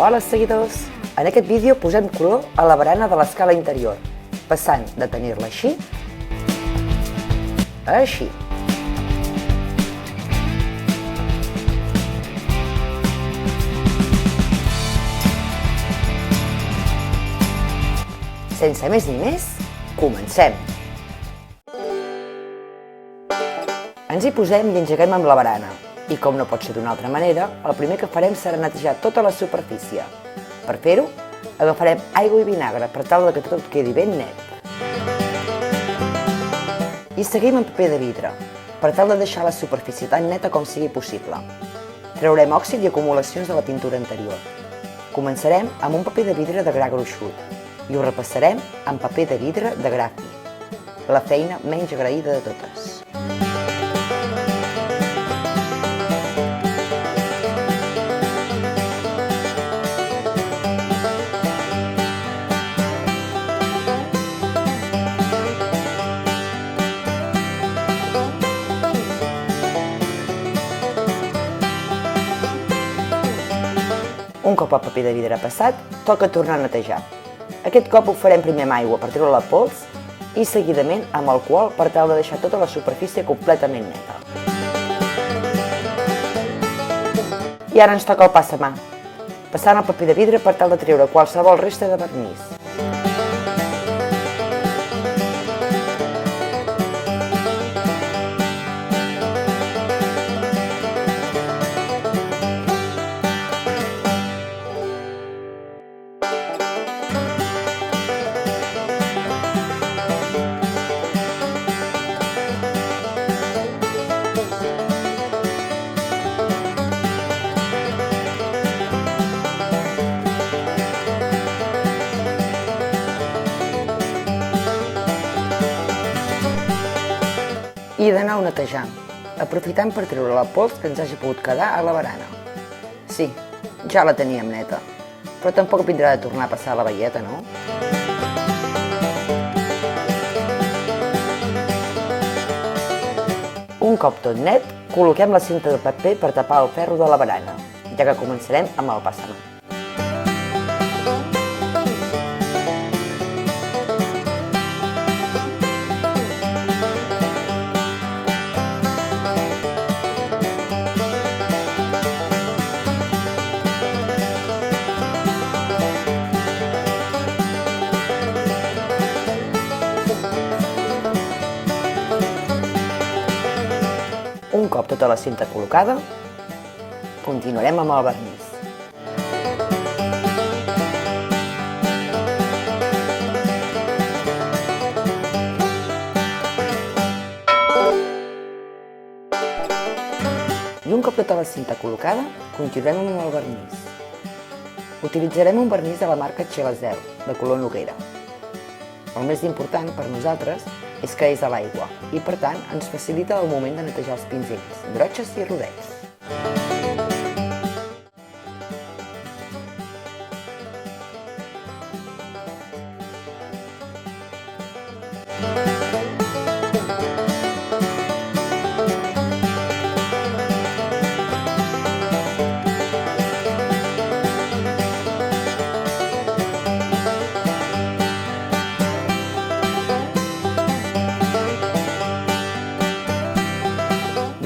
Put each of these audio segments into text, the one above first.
Hola seguidors! En aquest vídeo posem color a la barana de l'escala interior, passant de tenir-la així a així. Sense més ni més, comencem! Ens hi posem i engeguem amb la barana. I com no pot ser d'una altra manera, el primer que farem serà netejar tota la superfície. Per fer-ho, agafarem aigua i vinagre per tal que tot quedi ben net. I seguim amb paper de vidre, per tal de deixar la superfície tan neta com sigui possible. Traurem òxid i acumulacions de la pintura anterior. Començarem amb un paper de vidre de gra gruixut i ho repassarem amb paper de vidre de gra fi, la feina menys agraïda de totes. Un cop el paper de vidre passat, toca tornar a netejar. Aquest cop ho farem primer amb aigua per treure la pols i seguidament amb alcohol per tal de deixar tota la superfície completament neta. I ara ens toca el passamà, passant el paper de vidre per tal de treure qualsevol resta de vernís. I de nou netejar, aprofitant per treure la pols que ens hagi pogut quedar a la barana. Sí, ja la teníem neta, però tampoc vindrà de tornar a passar la baieta, no? Un cop tot net, col·loquem la cinta de paper per tapar el ferro de la barana, ja que començarem amb el passamà. Un cop tota la cinta col·locada, continuarem amb el vernís. I un cop tota la cinta col·locada, continuarem amb el vernís. Utilitzarem un vernís de la marca Xelazel, de color noguera. El més important per nosaltres és que és a l'aigua i, per tant, ens facilita el moment de netejar els pinzells, brotxes i rodets.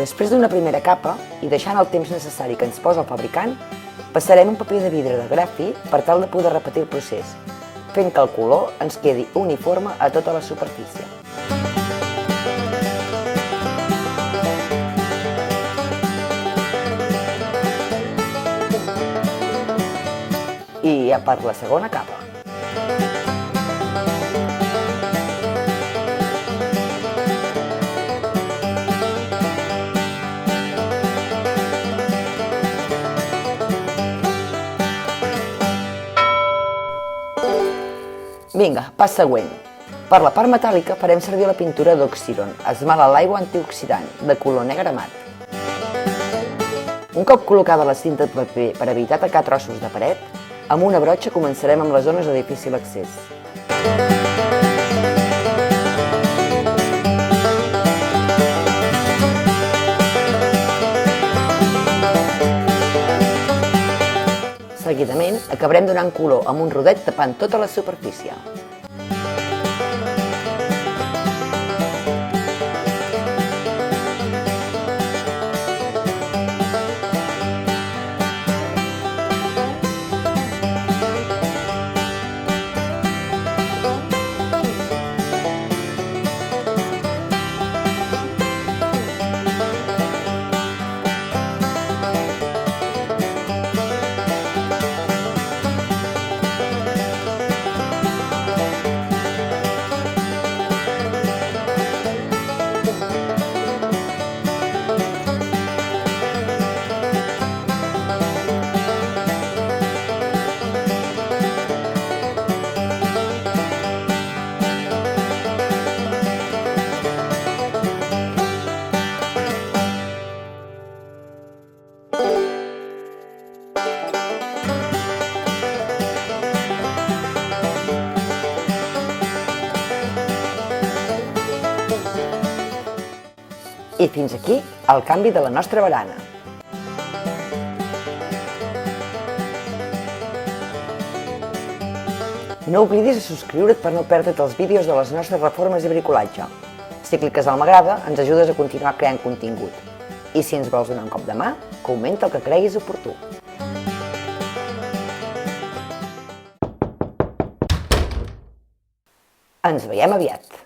Després d'una primera capa, i deixant el temps necessari que ens posa el fabricant, passarem un paper de vidre de gra fi per tal de poder repetir el procés, fent que el color ens quedi uniforme a tota la superfície. I ja per la segona capa. Vinga, pas següent. Per la part metàl·lica farem servir la pintura d'Oxiron, esmalt a l'aigua antioxidant, de color negre mat. Un cop col·locada la cinta de paper per evitar tacar trossos de paret, amb una brotxa començarem amb les zones de difícil accés. seguidament acabarem donant color amb un rodet tapant tota la superfície. I fins aquí el canvi de la nostra barana. No oblidis de subscriure't per no perdre't els vídeos de les nostres reformes i bricolatge. Si cliques al m'agrada, ens ajudes a continuar creant contingut. I si ens vols donar un cop de mà, comenta el que creguis oportú. Ens veiem aviat!